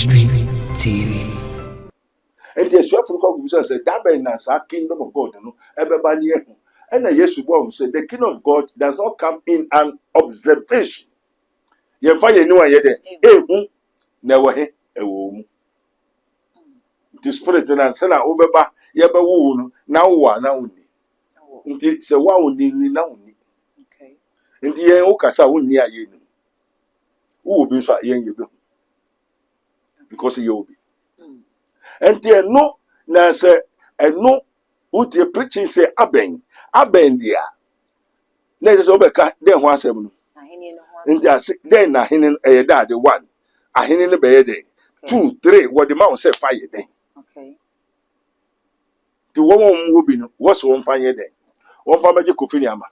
Ministry TV. And the Shafruka said, that by Nasa, kingdom of God, no, everybody. And the Yesu Boy said, the kingdom of God does not come in an observation. You find no one yet, never hit a womb. The spirit and Sana Obeba, Yaba wound, now one only. Indeed, so one need now. Okay. In the end, Okasa won't near you. Who will be so young you because you'll be. And there no, now say, and no, what you preaching say, Aben dia. Let us overcut then once a month. And just then I hidden a dad one. I hidden the bed day. 2, 3, what the mouse said fire day. Okay. The woman will be what's one fire day. One for magic Kofiniama.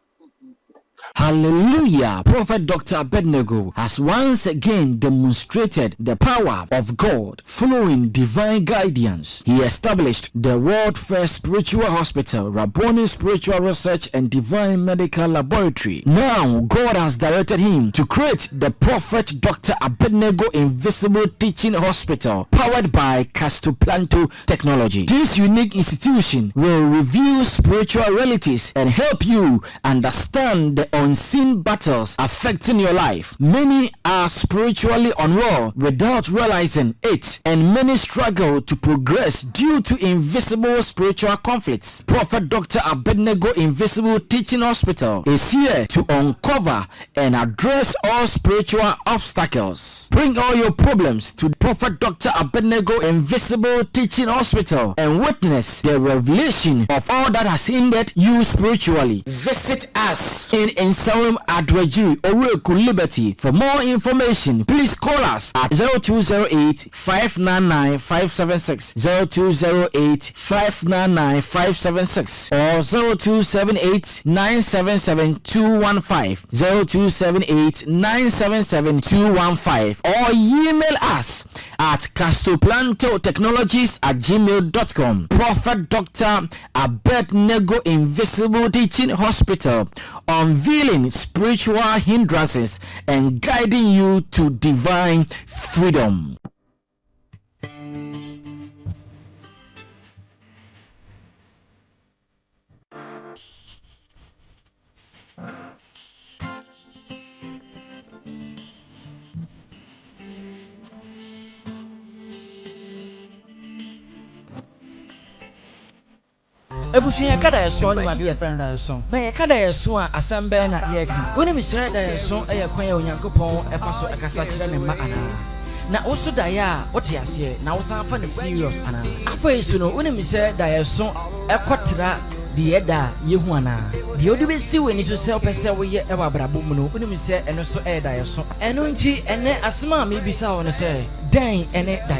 Hallelujah. Prophet Dr. Abednego has once again demonstrated the power of God following divine guidance. He established the world first spiritual hospital, Rabboni Spiritual Research and Divine Medical Laboratory. Now, God has directed him to create the Prophet Dr. Abednego Invisible Teaching Hospital, powered by Castoplanto Technology. This unique institution will reveal spiritual realities and help you understand the unseen battles affecting your life. Many are spiritually unwell without realizing it, and many struggle to progress due to invisible spiritual conflicts. Prophet Dr. Abednego Invisible Teaching Hospital is here to uncover and address all spiritual obstacles. Bring all your problems to Prophet Dr. Abednego Invisible Teaching Hospital and witness the revelation of all that has hindered you spiritually. Visit us in Nsawam Adwaji, Oreku Liberty. For more information, please call us at 0208 599 576, 0208 599 576, or 0278 977 215, 0278 977 215, or email us at castoplantotechnologies@gmail.com. Prophet Dr. Abednego Invisible Teaching Hospital, unveiling spiritual hindrances and guiding you to divine freedom. Ebusunya kada yeso ni wade friend da yeso na ye kada yeso a asambe na ye ka woni mi sire da yeso e ye kwan ya Onyankopon e fa so e kasa kire ne ma ana na woso da ya wote ase na wosan fa ne serious ana afa yeso no woni mi sire da yeso e kotra de da yehu ana de odi be si weni so se opese wo ye e wa brabo mu no woni mi sire eno so e da yeso eno nti ene asema mi bisa wo ne se den ene da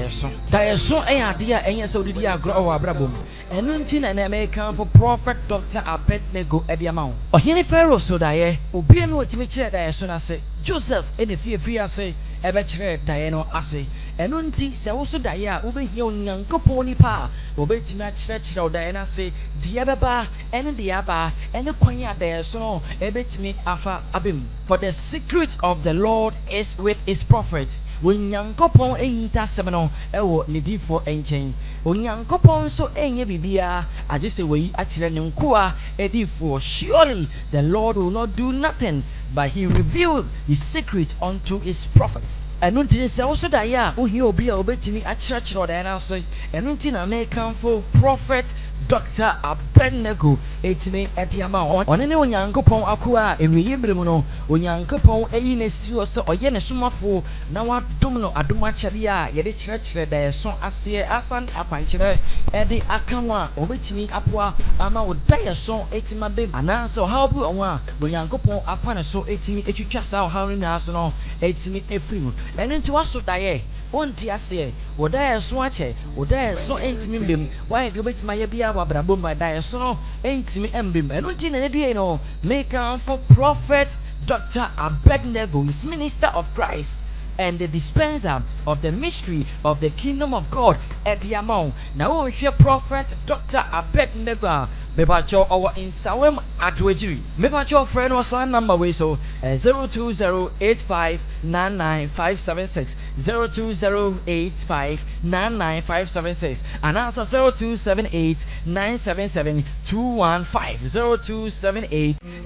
yeso e ade a enye se odidi agro wa brabo mu eno nti na American for Prophet Dr. Abednego Ediamao ohene Pharaoh so da ye obi no otimi kire da yeso na se Joseph ene fie ase ebe kire da ye no ase eno nti se wo so da ye a wo be hia Onyankopon nipa obetimi a kire o da ye na se die beba ene de aba ene kwan ya da yeso no ebetimi afa abem. For the secret of the Lord is with his prophet. Onyankopon eyinta semeno ewo nidifo enchen Onyankopon so enye bibia ajese we akire ne nkoa edifo. Surely the Lord will not do nothing, but he revealed his secret unto his prophets. Enunti se also da ya ohi obi a obetimi akire o da na so enunti na mekanfo Prophet Dr. Abednego etime Ediama one ne Onyankopon akoa enwiye bremu no Onyankopon eyi na si o se oye ne somafo na wadom no adoma kyere a ye de kyerɛkyerɛ da yeso ase asan apankyerɛ ede akanwa obetimi apoa ama wo da yeso etima be ananse o ha obi onwa Onyankopon afa ne so etimi etwitwa sa o ha no so no etimi efiri enunti waso da ye onti ase wo da yeso ache wo da yeso entimi mbem why do betima ye bia wa brabo ma da yeso no entimi embem enunti na ne due no make for Prophet Dr. Abednego is minister of Christ and the dispenser of the mystery of the kingdom of God at the amount. Now we hear prophet Dr. Abednego. Mebacho our in Sawem at Wejiri. Mebacho friend was sign number way so 02085995576 02085995576 and answer 0278977215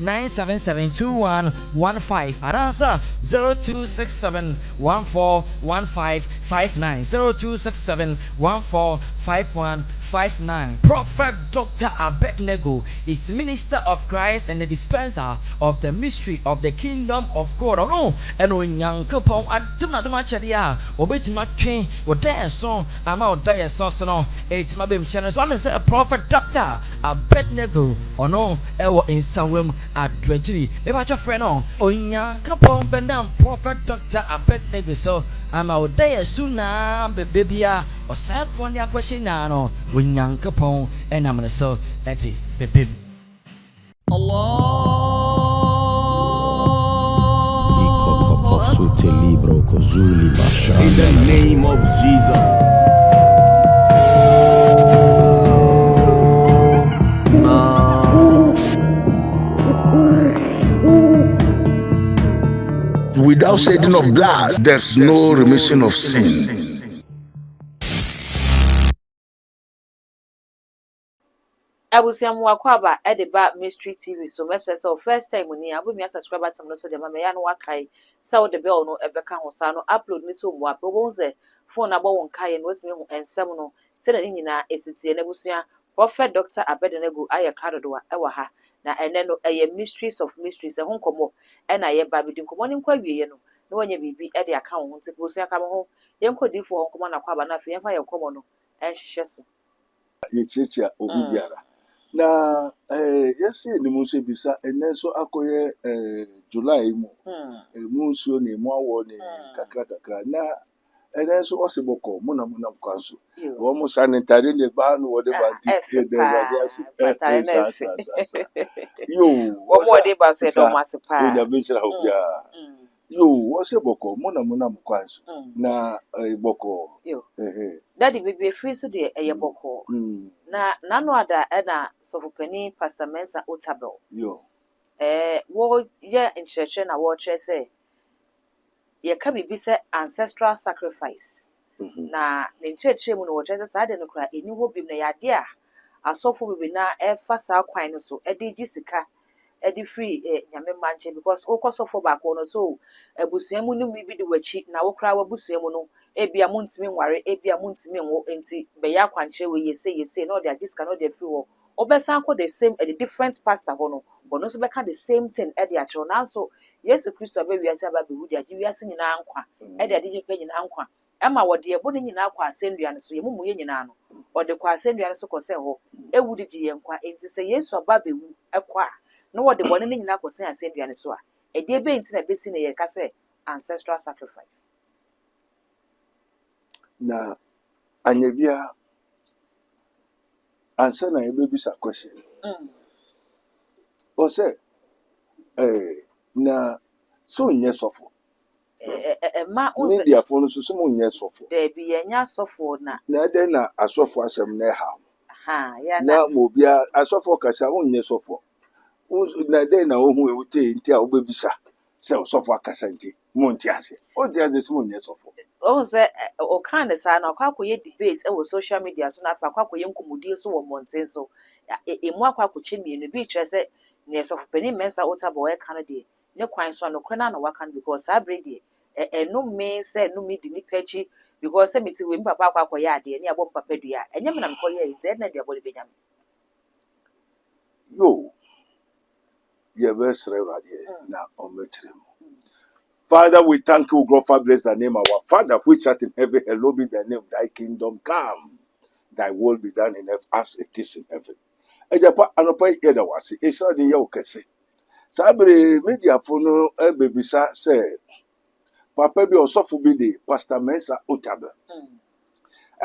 0278977215 and answer 0267141559 0267145159. Prophet Dr. Abednego is minister of Christ and the dispenser of the mystery of the kingdom of God. Oh no, and when young couple I do not do much idea or bet my train or dare song I'm out there sauce no it's my baby channel. So I'm say a prophet Dr. Abednego or no ever in some room at Dredgery. If I your friend on young couple bend down prophet Dr. Abednego so I'm out there soon now baby or sad for the question now when young couple and I'm gonna so that's it baby. In the name of Jesus. Without shedding of blood, there's no remission of sin. Abusiamu akwaba edeba mystery TV so message so first time ni abumi subscribe to no so de mama ya no wakai so the bell no ebeka ho sa no upload ni to mu apobon ze phone abo won kai no wetime hu ensem no se na nyina esitie na busua prophet Dr. Abednego aye kadodo ewa ha na ene no eye mysteries of mysteries e ho nkomo e na ye ba bidi nkomo ni nkwa wiye no na wanya bibi e de aka ho nti busua ka ho yenkodifo ho nkomo na kwaba na afi yenfa ye nkomo no enhwehwe so Ye checha obi biara. Na yes ni mu se bisa ene so akoye July mu mu nsuo ni mu awo ni kakra na ene so osiboko mu na kwanso wo mu sanitary ne ba no wo de banti de radiasi yo wo mo de ba se do masipa o da bishira obia yo wo se boko mu na kwanso na boko daddy baby free so de boko na nano ada na sofopani Pastor Mensa Otabel yo wo ye nchurch na wo chere say ye ka bibi say ancestral sacrifice na ne church mu no wo chere say sa de no kra eni ho bim na yade a asofo bibi na fa sa kwan no so e de gisika e de free nyame manche because wo kosofo ba ko no so abusuamu no bibi de wachi na wo kra wabusuamu no ebia muntimi nware ebia muntimi nwo enti be ya kwanche we yese no dey this cannot dey free wo obesan ko the same the different pastor ho no but no so be ka the same thing e dey acho na so Yesu Kristo be wiase aba be wudi agi wiase nyina nkwa e dey ade pe nyina nkwa ema wo de ebo ne nyina kwa asendua ne so ye mumu ye nyina no o de kwa asendua ne so ko se ho e wudi di ye nkwa enti se Yesu aba be wu ekwa no wo de bone ne nyina ko se asendua ne so a e dey be enti na be si ne ye ka se ancestral sacrifice na anyebia answer na ebebisa question o say na so nye sofo ma o say media phone so mo nye sofo de bi enya sofo na de na asofo asem na ha ya na mo bia asofo kasa mo nye sofo na de na ohun ewute nti a obebisa se sofo akasa nti mo nti ase o de ase so mo nye sofo o say o kan de sa na kwakoye debate e wo social media so na fa kwakoye nkomudi so wo monten so emu akwakoche mienu bi kire se ne sofopani Mensa Otabel e kan de ne kwan so no kwena na wakan because abrede no me say no me di ni pechi because say meti we papa akwakoye ade ne abo papa dua enye me na mkoye ze na de abo le benyam yo ye be sre rade na ometrem. Father, we thank you, God, for bless the name of our Father, which art in heaven, hallowed be thy name, thy kingdom come, thy will be done in earth as it is in heaven. Ejapa anopa yeda wase, esra de ye kese. Sabre media fono bebisa say, papa bi osofo bi de Pastor Mensa Otabel.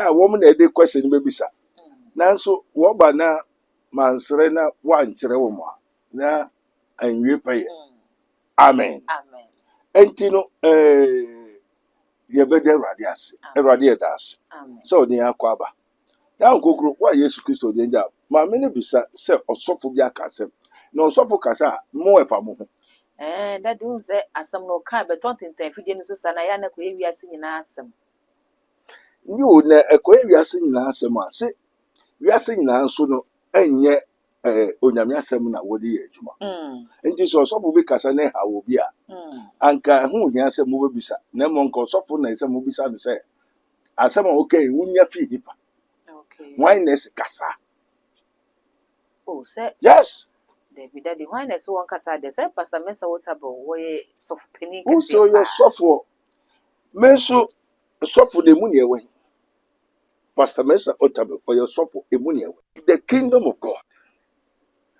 Woman e de question bebisa. Nanso wo ba na mansre na wankyere wo mo na anwie paye. Amen. amen Enti no yɛbɛda Awurade ase. Awurade yɛda ase. Amen. Sɛ ɔde yɛn akɔ aba. Ya nkokoro wa Yesu Kristo de nja. Maame ne bisa sɛ ɔsɔfo bi aka asɛm. Na ɔsɔfo kasa a mo ɛfa mo ho. That do say asɛm no ka beton tenten fidie no so sa na ya na kɔ ewiase nyinaa asɛm. Ndi o na ɛkɔ wiase nyinaa asɛm a sɛ wiase nyinaa nso no ɛnyɛ onyame asɛm na wɔde yɛ adwuma. Nti sɛ ɔsɔfo bi kasa na ha wo bi a anka ho hia sɛ mo bebisa na mo nka ɔsɔfo na sɛ mo bisa no sɛ asɛm a okay wunya fi hifa. Okay. Why ness kasa? Oh, say Yes. Daddy, why na so one kasa de say Pastor Mensa Waterbo we soft penny. Who so your sɔfo? Menso sɔfo de mu ne ɛwɛ. Pastor Mensa Otabil or your sɔfo emu ne ɛwɛ. The kingdom of God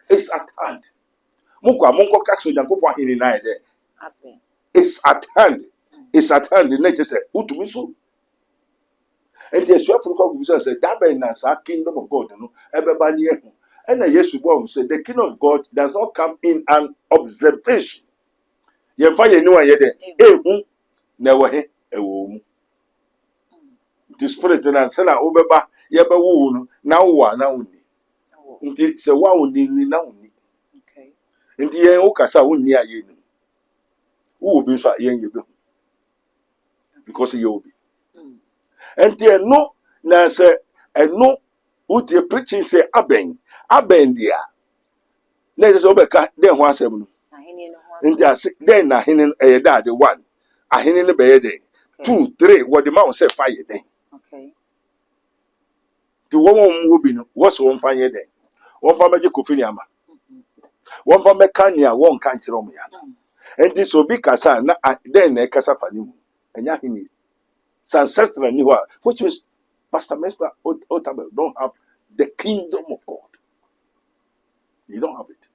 is at hand. Munko kaso Nyankopɔn ahene na ede. Amen. It's at hand. It's at hand. The nature say utumi so. And the sɔfo ko go say that be na sa kingdom of God no ebeba ne ehu. And Yesu bo say the kingdom of God does not come in an observation. Yemfa ye ni wa ye de ehu na ɛwɔ he ɛwɔ mu. The spirit na say na obeba ye be wo no na wo na woni. Nti se wa woni ni na woni. Okay. Nti ye wo kasa woni aye ni. Wo obi so aye ye be. Because ye obi. Nti no na say eno what you preaching say aben dia. Na say obeka den ho asem no. Ahene no ho. Nti ase den na ahene eye da de 1. Ahene ne be ye den. 2 3 what the man say fire den. Okay. Ti wo wo bi no wo so wo mfa ye den. Wo mfa meje kofi ni ama. Wo mfa meka ni a wo nka nkyere omo ya. Nti so bi kasa na den na kasa fa ni mu. Enya ahene. Ancestral ni ho, which is Pastor Mensa Otabil don't have the kingdom of God. You don't have it.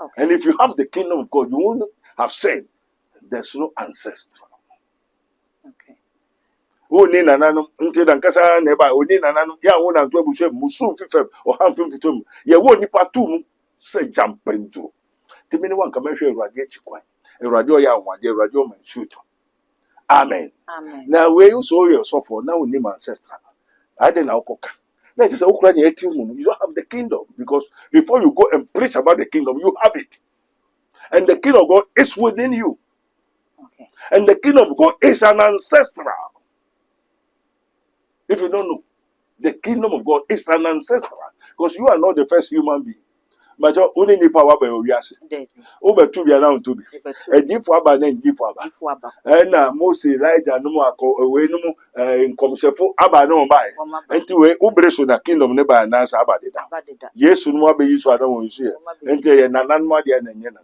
Okay. And if you have the kingdom of God, you won't have said there's no ancestral. Okay. Oni nananum nti dan kasa na ba oni nananum ya won na to abuhwe musu fifem o han fimfitom ye wo nipa tum se jampentu timini wan kamehwe Awurade achikwan Awurade o ya anwade Awurade o manshuto. Amen. Amen. Now we you so your suffer now we name ancestral. I didn't know coca. Let us say you don't have the kingdom because before you go and preach about the kingdom, you have it. And the kingdom of God is within you. Okay. And the kingdom of God is an ancestral. If you don't know, the kingdom of God is an ancestral. Because you are not the first human being. But you only need power by your yes. Over to be around to be. A different aba and different aba. And Moses, Elijah, no more away no more in Comsefo aba no buy. And to a ubreso na kingdom never announce about it. Yes, no more be used to don't see. And they are nan madi and yen.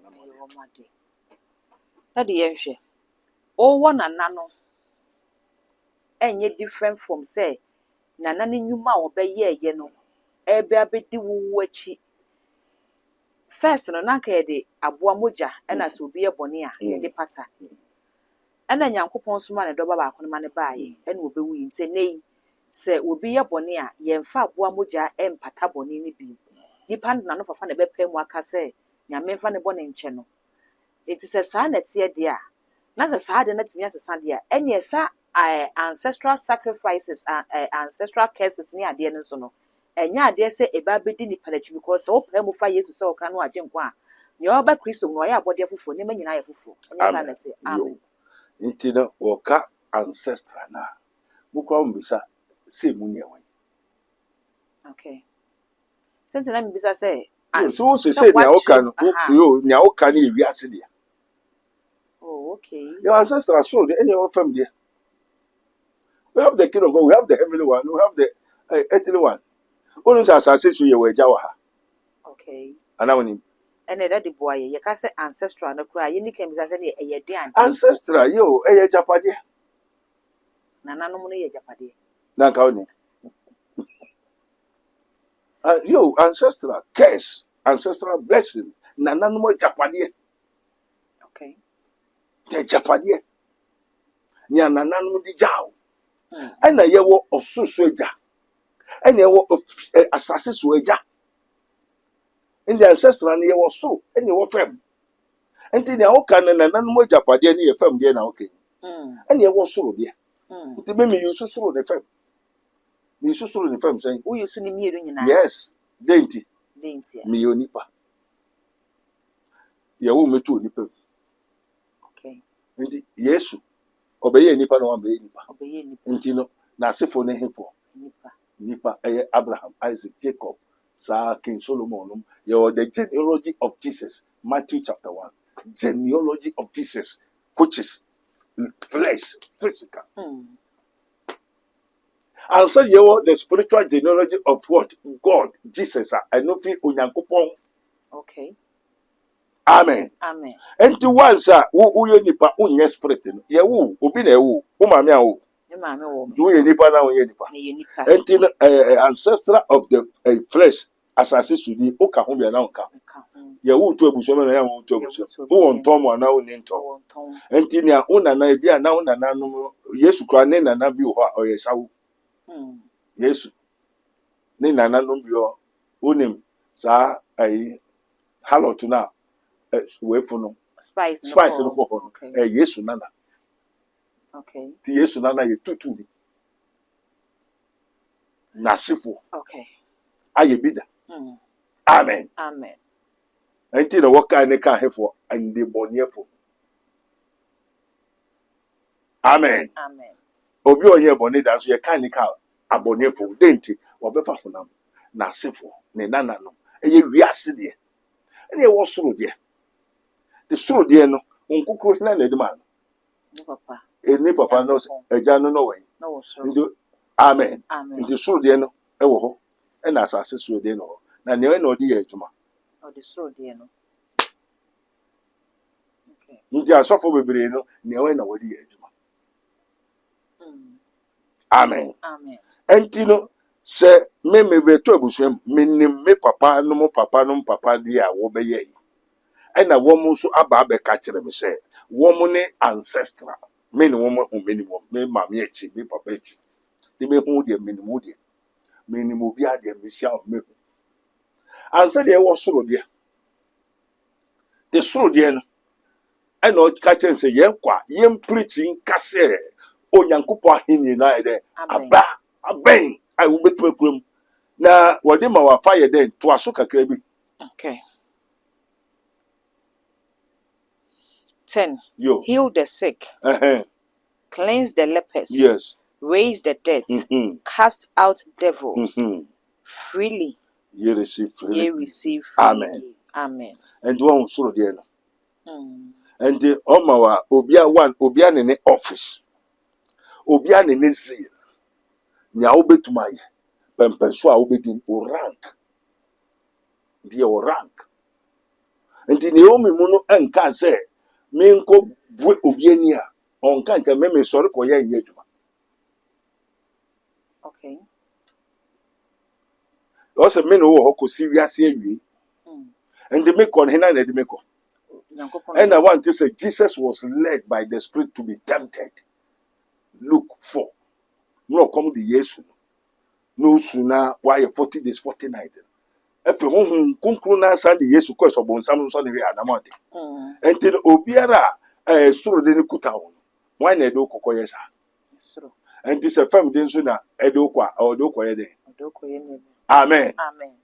That the all one and nano. And yet different from say, Nanani Numa obey ye no. Ebe abeti wuchi. First no na ka de aboa moja na so obi ebone a ye de pata na Nyankopon so ma ne doba ba ko no ma ne baaye na obewu yi nte nei se obi ye bone a ye mfa aboa moja empata bone ni bi nipa na no fafa na bepa mu aka se nyame mfa ne bone nche no eti se saa na tie de a na se saa de na timia se saa de a enye sa ancestral sacrifices ancestral curses ni ade no so no enya ade se eba bedi ni palachi because so pa mu fa Yesu se oka no agye nkwa a ne oba Kristo no ya abode fofo ne manyina ya fofo onya sa na te amen nti no woka ancestral na mukwa mbisa se munye wan okay sente na mbisa se so se nya woka no yo nya woka na ewi ase dia oh okay your ancestral so the any of family we have the king of God, we have the heavenly one, we have the earthly one. Only asase so ye waja wa ha. Okay. Ana woni. Ene da de boy ye ka say ancestral no kra ye ni kan bisa say ye de an. Ancestral yo eye japade. Na nanom no ye japade. Na ka woni. Yo ancestral curse, ancestral blessing, na nanom japade. Okay. Je japade. Ni na nanom di jaw. Ana ye wo ososo eja. Ana ye wo asase so eja. In the ancestral na ye wo so, ana ye wo fam. Enti na wo kan na nanom japade na ye fam de na okay. ɛne ɛwɔ soro deɛ nti me use soro ne fam me use soro ne fam sɛn wo use ni mmienu nyinaa yes denti denti me yɛ onipa yɛwo metu onipa mu. okay nti yesu ɔbɛyɛ nipa na wabɛyɛ nipa obeye nipa nti no n'asefo ne hefo nipa ɛyɛ Abraham, Isaac, Jacob, King Solomon yɛwɔ the genealogy of Jesus, Matthew chapter 1, genealogy of Jesus, which is flesh, physical. And so yɛwɔ the spiritual genealogy of what? God, Jesus, ɛno fi Onyankopɔn. okay Amen. amen Enti once woyɛ nipa wonyɛ spirit no yɛwo obi na ɛwo wo maame awo me maame wo me woyɛ nipa na woyɛ nipa me ye nipa enti no ancestor of the flesh asase sudi woka ho bia na woka ho yɛwo to abusuam na yɛwo to abusuam wo ntɔm ana wo ni ntɔm wo nton enti nea wo nana bi ana wo nana no Yesu kra ne nana bi wɔ hɔ a ɔyɛ sawo Yesu ne nana no bi wɔ onim saa halot na wefu no spice no kɔ hɔ no Yesu nana okay ti Yesu nana yɛ tutu bi nasifo okay ayɛ bi da amen amen enti na wɔka ne ka hefo ande bɔniefo amen amen obi ɔyɛ bɔne da so yɛ ka ne ka abɔniefo denti wɔbɛfa honam nasifo ne nana no ɛyɛ wiase deɛ ɛne ɛwɔ soro deɛ te soro deɛ no nkukuru hina na edima no ni papa ni papa no agya no no wɔ no wo soro nti amen amen nti soro deɛ no ɛwɔ hɔ ɛna asase soro deɛ no hɔ na nea ɛna ɔde yɛ adwuma o de soro de no okay nti asɔfo bebree no nea ɛna wɔde yɛ adwuma amen amen enti no sɛ me beto abusuam menim me papa no mo papa deɛ a wɔbɛyɛ yi ɛna wɔn nso aba abɛka kyerɛ me sɛ wɔn ne ancestral me ne wɔn ho me ne wɔn me maame akyi me papa akyi de me ho deɛ me ne mo deɛ me ne mo bi adeɛ me hyia me ho ansa deɛ ɛwɔ soro deɛ de soro deɛ no ɛna ɔka kyerɛ sɛ yɛn kwa yɛn preaching nkasɛ Onyankopɔn ahenni na yɛ dɛ aba abɛn a wobɛtuma kurom na wɔde ma wafa yɛ dɛ toa so kakra bi okay 10 yo heal the sick cleanse the lepers yes raise the dead cast out devils freely ye receive freely amen amen and one soro deɛ no and ɔma wa obia ne office obia ne zeal nya wobɛtuma yɛ pɛmpɛnso a wobɛdum o rank deɛ o rank nti ne omi mu no ɛnka sɛ menkɔ bue obi ani a ɔnka nkyɛ me sɔre kɔyɛ nyɛ adwuma okay ɔsɛ me no wɔ hɔ kɔsi wiase awie nti me kɔ no hena na ɛde me kɔ and I want to say Jesus was led by the Spirit to be tempted. Look for no come the Yesu no sooner why 40 days 40 nights. If you want conclude Sunday Yesu ko so bon sam so ne we anamonte. Enti obiara soro de ne kuta wo. Why na do kokoye sa? Soro. Enti se fam de nso na edo kwa o do koye de. Do koye ne. Amen. Amen.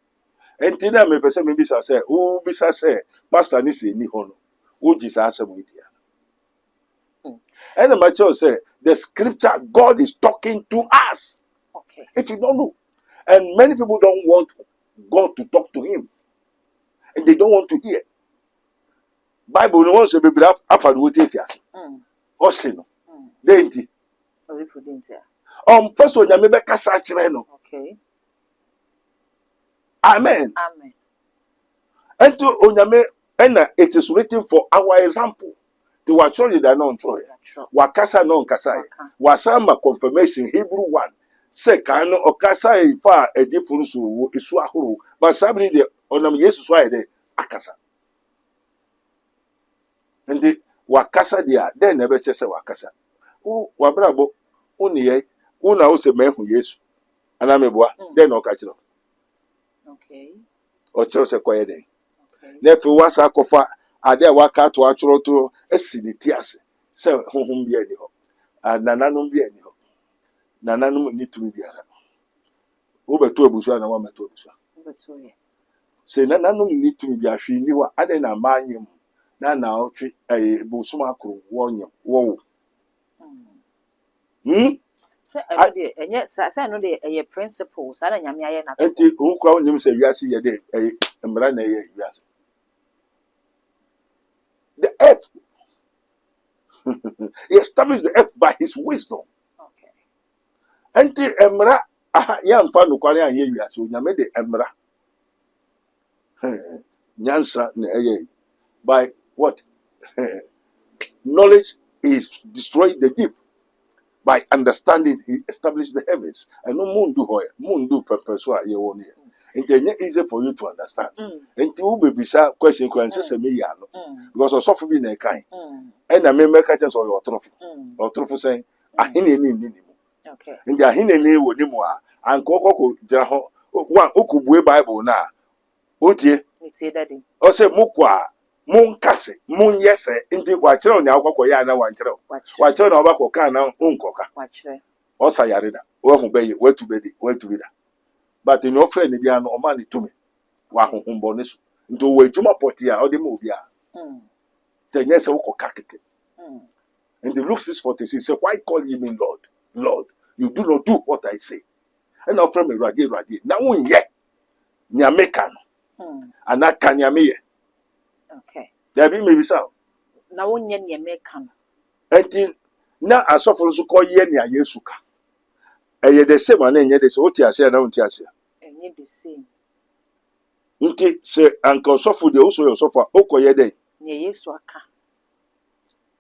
Enti na me pese me bisa se o bisa se pastor ni se ni ho no. O ji sa asem idia. And the matter say the scripture God is talking to us. Okay. If you don't know, and many people don't want God to talk to him, and they don't want to hear. Bible no one say be after what it is. Or sin. Denti. Person ya mebe kasa kire no. Okay. Amen. Amen. And to onyame and it is written for our example. To watch you that non troy. Wakasa non kasai. Wasama confirmation Hebrew 1. Say kano okasa ifa a difference isu ahuru. But sabri de onam Jesus why de akasa. And the wakasa dia then never chese wakasa. Wabrabo uniye una ose mehu Yesu. Anamebwa then okachiro. Okay. Ocho se koye den. Nefe wasa kofa ade waka to atworo to esi ne ti ase se honhom bia ni ho nananom bi ani hɔ nananom ni tumi biara wobɛto abusua na woamɛto abusua sɛ nananom ni tumi bi ahwe ni hɔ adɛn na maanyem na ɔtwe bosom akoro wɔnyem wɔwo sɛ ɛno deɛ ɛnyɛ sɛ ɛno deɛ ɛyɛ principle saa na nyame ayɛ na enti wo kwa wonim sɛ wiase yɛ dɛ mmara na ɛyɛ wiase the earth he established the earth by his wisdom enti mmara yɛmfa nokware anyɛ wiase onyame de mmara nyansa na ɛyɛ by what knowledge is destroyed the deep. By understanding, he established the heavens. And no mundu purpose wa ye won here. It's easy for you to understand. And you be bisa question say me ya no. Because osofu bi na kan. And I me make sense of your trophy. Or trophy saying ahine ni. Okay. And the ahine ni wo ni mo a ankoko jira ho one okubue Bible na. Otie. Say daddy. O say mukwa Munkase, munyese, inti wachira ni akwakọ ya na wanchira. Wachira na obakọ ka na unkoka. Wachira. Osa yarida. We hu beye, we tu bida. But in your friend ni bia no o ma ni tumi. Wa honhombo ne so. Nto we juma poti a ode ma obi a. Tenye se woko kakeke. And the Luke 6:46 say, why call ye me Lord? Lord, you do not do what I say. And our friend me radi. Na unye. Nyame ka no. Anaka nyame ye. Okay. There be maybe so. Na wonye nyame ka no. Enti na asofo nso kɔ ye ne Yesu ka. Eye the same na enye the same. Oti ase na unti ase. Enye the same. Nti se anka osofo de oso yosofo okoye den. Ne Yesu aka.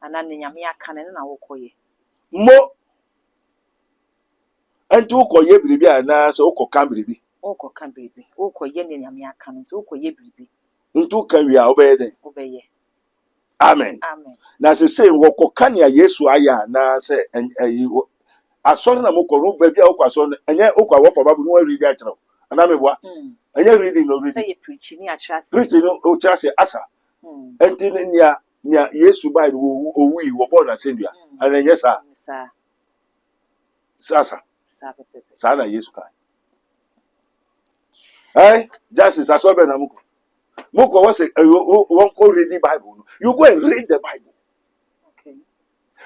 Ana ne nyame aka ne na wokoye. Mo enti ukoye biribi ana se ukoka biribi. Ukoka biribi. Ukoye ne nyame aka no nti ukoye biribi. Ntu kan wi a obeye den. Obeye. Amen. Amen. Na se wokoka ne Yesu aya na se asɔre na mo kɔ no baabi a wokɔ asɔre ɛnyɛ wokɔ awɔfa babu no ready akyerɛw ana meboa ɛnyɛ reading no reading sɛ yɛ preach ni akyerɛ ase preach no o kyerɛ ase asa ɛnti nya Yesu bai no owi wo bɔ na sendua ana ɛnyɛ saa saa na Yesu kai justice asɔre bɛ na mo kɔ wɔ sɛ wɔn kɔ reading Bible no you go and read the Bible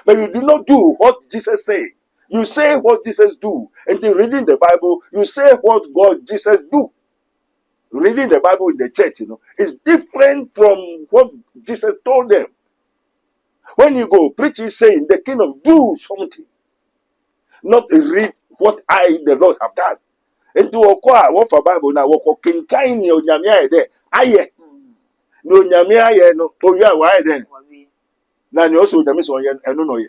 but you do not do what Jesus said. You say what Jesus do. And then reading the Bible, you say what God Jesus do. Reading the Bible in the church, is different from what Jesus told them. When you go, preach is saying the kingdom do something. Not read what I, the Lord, have done. And to what for Bible now, what can kind of Yamia there? Aye. No Yamia, no, oh, yeah, why then? Now you also the miss on and no know ye.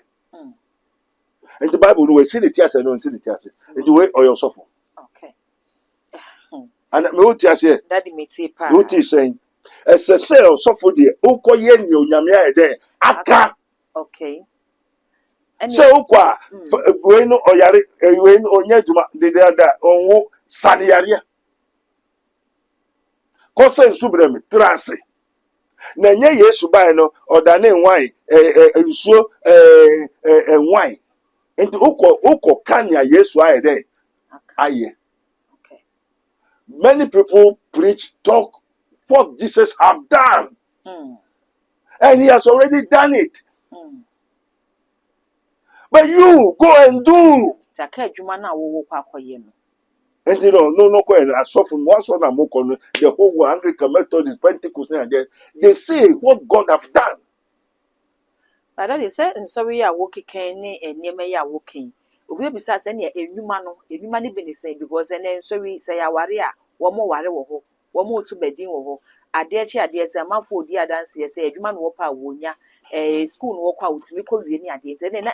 And the Bible no see the tears and don't see the tears. And the way or your suffer. Okay. And me what tears here? Daddy me tipa. What is saying? As a sale suffer the Okoyen yo nyamia there. Aka. Okay. So kwa bueno oyare wen onye juma de da onwo saniyaria. Kosa nsubre me trase. Na nye Yesu bai no odane nwan nsuo nwan enti uko kanya Yesu aye dey aye. Okay. Many people preach talk what Jesus have done and he has already done it but you go and do taka adwuma na wo kwa akoye no. And no question. I saw from one son and Mokon, the whole Anglican Methodist, Pentecost, they say what God have done. But that is said, and sorry, ya walking can and near me ya walking. We be says any a new man, be saying because and then sorry say a warrior, one more warrior, one more to bedding over. I dare chair, there's a man for dear dance, say a human walk out, wonya, a school walk out, we call you any idea, and then a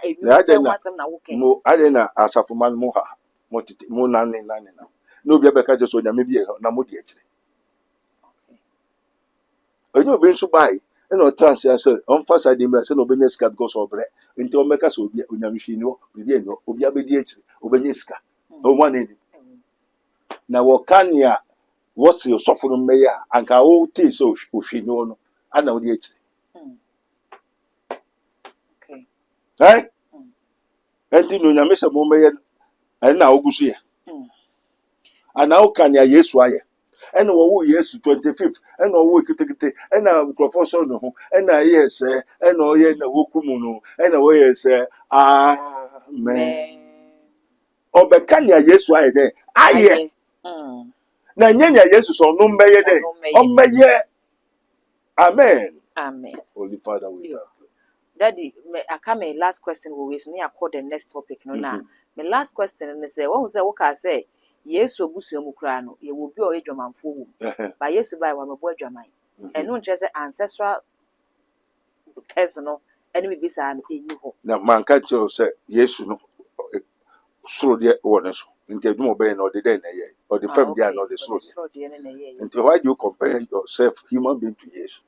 walking. No, I didn't ask for man moha. Mo nane na no bia beka je so nya me bia na mo di akire onye obi nso bai e no transfer so on fasa di mra se no obenya sika because obre nti o meka so obi onyame hwi ni o bia no obi abedi akire obenya sika o mo na ni na wo kania wo se osofo no meya anka wo ti so ohwi ni no ana wo di akire okay enti no nyame se mo meye na ogusu ye Mm. ana o kan ya Yesu aye ena wo wo Yesu 25th ena wo kitekite ena nkrofo so no ho ena ye se ena o ye na wokumu no ena wo ye se amen obeka ya Yesu aye de aye Mm. na nyanya Yesu so no mbeye de Ono meye. o meye amen. Amen. Holy Father, we Yeah. thank you. Daddy, I come my last question we wish me I call the next topic no na. My last question is say what say what can say Yesu obusu mu kra no ye will be o adwamanfo wo. Ba Yesu ba wa mebo adwaman. Eno nche say ancestral curse no ene bi bisa no eni ho. Na man ka tell say Yesu no soro de won so. Nti adwuma obey na ode den na ye. Ode fam dia na ode soro. So de na ye. Nti why do you compare yourself human being to Yesu?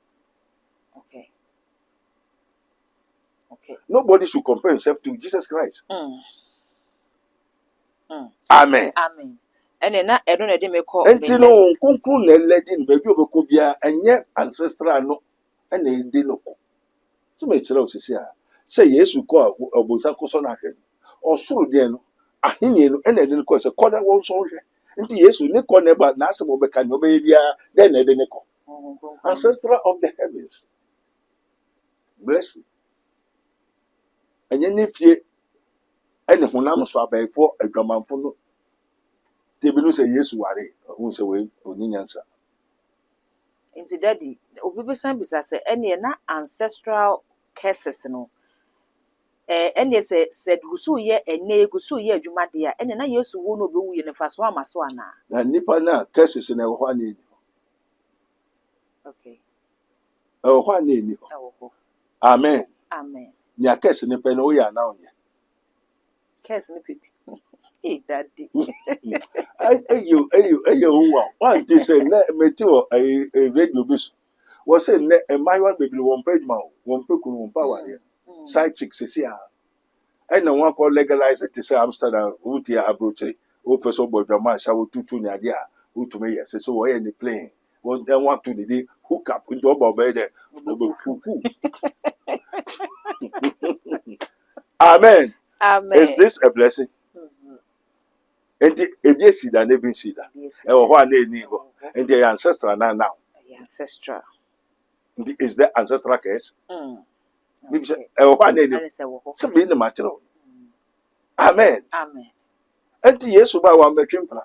Okay. Okay. Nobody should compare himself to Jesus Christ. Mm. Amen. Amen. Ene na eno na de me call Nti no konkru na ledi no baby obeko bia enye ancestral no na edi no ko. So me kire osisi a say Yesu ko obonsa koso na hwe. Osoro de no ahenye no na edi no ko say koda won so hwe. Nti Yesu ne ko ne ba na asem obeka ne obey bia den na edi ne ko. Ancestral of the heavens. Bless. Enye ne fie ene honam so abaifo adwamanfo no tebinu say Yesu ware hu say we onyansa. Nti daddy obi besan bisa say ene na ancestral curses no ene se gusu ye ene gusu ye adwuma de a ene na Yesu wo no obewu ye ne fa so amaso ana. Na nipa na cases na ho ani. Okay. Ho ani ni. Ewo. Amen. Amen. Nya case ne pe no wo ya na onye. Curse ni pipi. Hey daddy. Ayo wa. One thing say na meti wo radio bis. Wo say na emayiwa bebiri won page ma won pe kunu won pa ware. Side chick sisi a. Na one call legalize it say Amsterdam uti abrochiri. O person bodwama sha wo tutu ni ade a utumi yes so wo ye ni plane. Wo then want to the hook up into obo be there. Amen. Amen. Is this a blessing? And if you see that, never see that. And what they need, and their ancestral now. Ancestral. Is that ancestral case? Maybe Okay. what they need. Something in the matter. Amen. Amen. And the yes, about one making plan.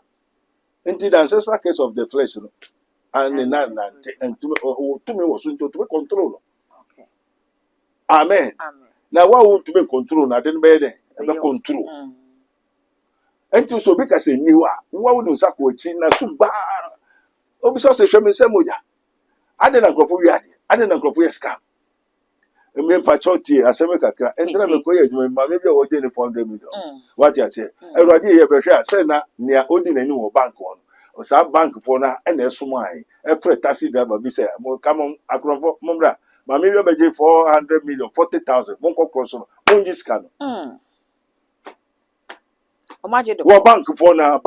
And the ancestral case of the flesh, and the nine and to me was into to control. Okay. Amen. Amen. Now, what want to be control? I didn't bear the control. And to so because a new what would you say? Na sumba. Obiso se hweme se moja. Ade na nkrofo wi ade. Ade na nkrofo scam. Emi mpachoti aseme kakra. Entra me koye adwuma ma me bi o je ni 400 million. What you say? Erode ye be hwe ase na nea odi nani wo bank won. O sa bank for na na esomo ai. E free taxi driver bi say mo come akrofo momra. Ma me bi o be je 400 million, 40,000. Mon ko cross no. Mon ji scam. Wo bank for na.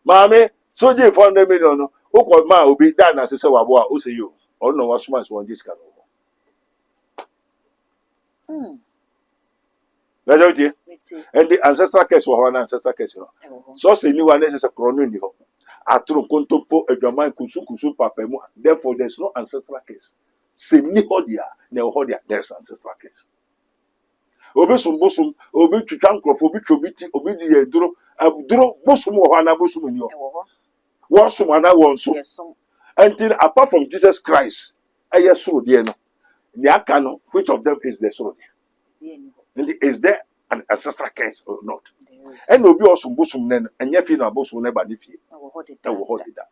Mami, so je 400 million no. O ko ma obi da na se wabo a o se yo. O no was man so on this can. And the ancestral case was ancestral case no. So say ni one is a chrono ni ho. Atru kontompo adwaman kusu papa mu. Therefore there's no ancestral case. Say ni ho dia, na ho dia there's ancestral case. Obi sum obi twitwa nkrofo obi twobiti obi di duro bosum wo ana bosum ni ho. Wosum ana wonso. Until apart from Jesus Christ, ayesoro de no. The akano, which of them is the soul? And is there an ancestral case or not? And obi osum bosum nen enye fi na bosum ne ba ne fie. E wo hodi da.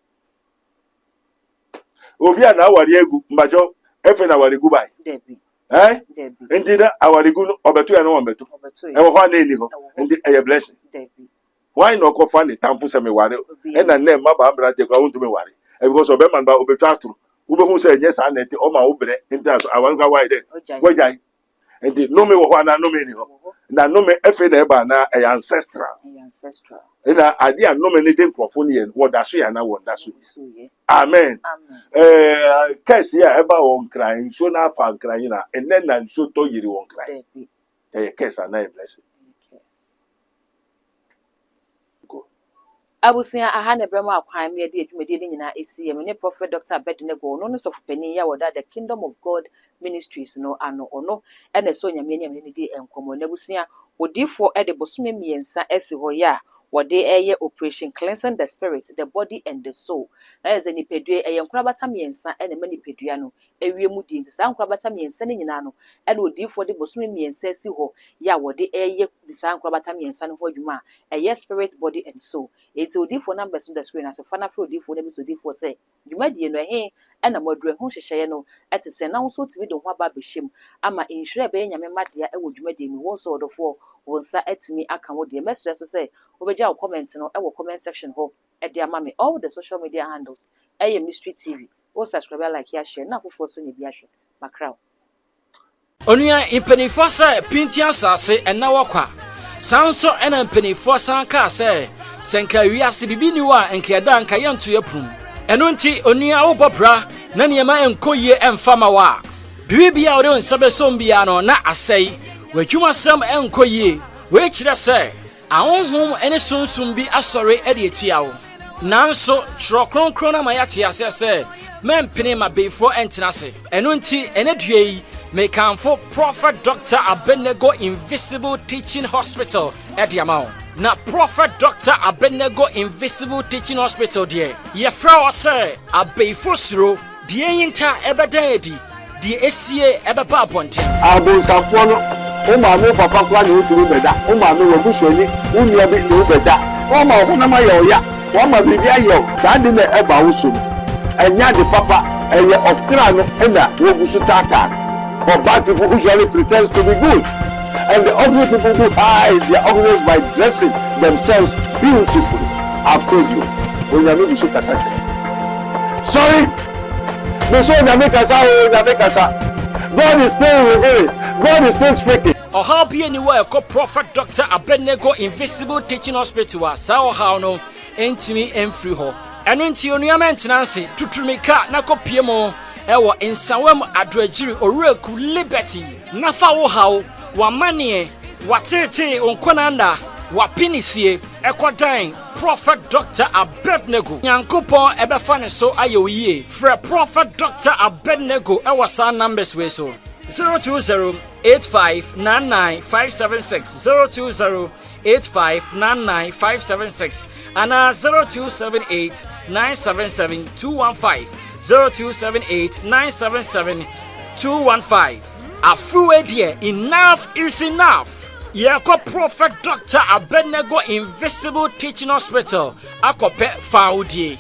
Obi ana awari egu mbajo efe na awari gu bai. Ndi da awari gu no obeto ya no obeto. E wo ho na eni ho. Ndi eye blessing. Why no ko fa ne tamfo se me ware? E na nne ma ba mbra je kwa wontu me ware. Because obe man ba obeto aturu. Ube hu se enye sa na eti o ma obre nti aso awan kwa why then. Gwajai. Ndi no me wo ho na no me ni ho. Na no me efe na eba na ancestral. Na ade a no me ne den krofo ne yen wo da so ya na wo da so. Amen. Case ya eba won kran so na fa kran na enne na so to yiri won kran. a curse and not a blessing. Go. Abusia ahane brema akwan me de adwumade ni nyina esi me ne Prophet Dr. Abednego no so fopani ya woda the Kingdom of God Ministries no ano ono ene so nyame nyame ni di enkomo na abusia odifo e de bosome miensa esi ho ya wode eye operation cleansing the spirit, the body and the soul. Na eze ni pedue eye nkrabata miensa ene mani pedua no ewie mu di nsa nkrabata miensa ni nyina no ene odifo de bosome miensa esi ho ya wode eye bisa nkrabata miensa no ho adwuma eye spirit, body and soul. Eti odifo numbers in the screen as fana for odifo na biso odifo say dwuma die no he ena modre ho hyehye no ete se na nso timi de ho aba behim ama insure be nyame madea ewo dwuma die mi won so odofo wonsa etimi aka wo de mesre so say obeja comment no ewo comment section ho e de ama me all the social media handles Mystery TV o subscribe like ya share na fofo so ne bi ahwe makra onua impenifo say pintia sase ena wakwa sanso ena impenifo san ka say senka wiase bibi ni wa enkeda nka yanto yapum eno nti onua wo bobra na niema enkoye emfama wa bibia ore onsabe sombia no na asai wadwuma sam enkoye we kire say ahonhom ene sunsum bi asore ede etiawo nanso trokronkron na mayate ase say mempene mabefo entenase eno nti ene duei mekanfo Prophet Dr. Abednego Invisible Teaching Hospital ediamao na Prophet Dr. Abednego Invisible Teaching Hospital die ye fra wa say abefo suro die yinta ebeda edi die esie ebeba abonten Abonsafo no o ma me papa kwa ni oturu beda o ma me wabusuani unia bi ni beda o ma ho na ma ye oya o ma bibi aye sa de na eba wo so enya de papa eye okra no na wogusu tata. For bad people usually pretend to be good, and the ugly people who hide their ugliness by dressing themselves beautifully. I've told you, sorry, God is still revealing, God is still speaking. Or how be anywhere called Prophet Dr. Abednego Invisible Teaching Hospital, sao how no, entimi enfree ho. And when Tionia maintenance to Trumika, Nako Piemo. Ewo insawam adwagiri oreku liberty nafa wo hawo wa manie watete onkonanda wa pinisie ekodan Prophet Dr. Abednego Nyankopon ebefa ne so ayoyie frɛ Prophet Dr. Abednego ewo sa numbers we so 02085995576 02085995576 ana 02789772215 02789772215. Afruwe dear, enough is enough. Yako Prophet Dr. Abednego Invisible Teaching Hospital. Akope faudie.